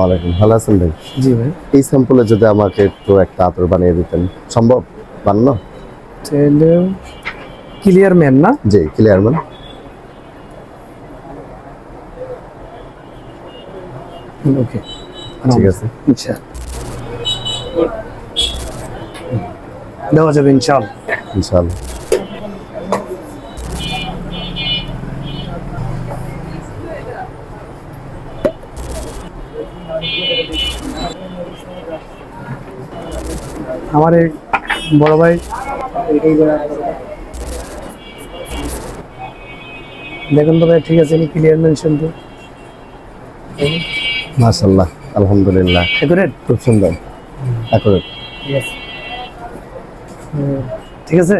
আলাইকুম, ভালো আছেন ভাই? জি ভাই। এই স্যাম্পলে যদি আমাকে একটু একটা আতর বানিয়ে দিতেন, সম্ভব? বানানো? তাহলে ক্লিয়ার ম্যান না? জি, ক্লিয়ার ম্যান। ওকে, ঠিক আছে। আচ্ছা, দেওয়া যাবে ইনশাআল্লাহ। ইনশাআল্লাহ। আমার এই বড় ভাই দেখুন তো ভাই, ঠিক আছে নি? ক্লিয়ার মেনশন তো মাশাআল্লাহ, আলহামদুলিল্লাহ, অ্যাকুরেট। খুব সুন্দর, অ্যাকুরেট। ঠিক আছে,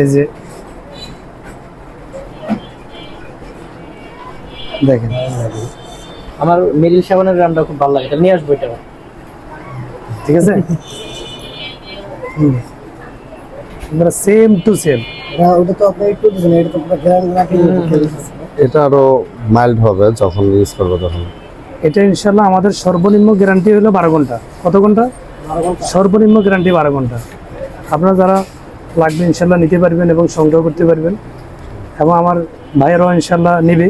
এই যে দেখেন, আমার মেরিল সাবানের রান্না খুব ভালো লাগে, এটা নিয়ে আসবো এটা। ঠিক আছে, আমরা সেম টু সেম। ওটা তো আপনি একটু দিছেন, এটা তো পুরো গ্রান্ড রাখি। এটা আরো মাইল্ড হবে যখন ইউজ করবো তখন। এটা ইনশাল্লাহ আমাদের সর্বনিম্ন গ্যারান্টি হলো 12 ঘন্টা। কত ঘন্টা? 12 ঘন্টা। সর্বনিম্ন গ্যারান্টি 12 ঘন্টা। আপনারা যারা লাগবে ইনশাল্লাহ নিতে পারবেন এবং সংগ্রহ করতে পারবেন, এবং আমার ভাইয়েরাও ইনশাল্লাহ নেবে।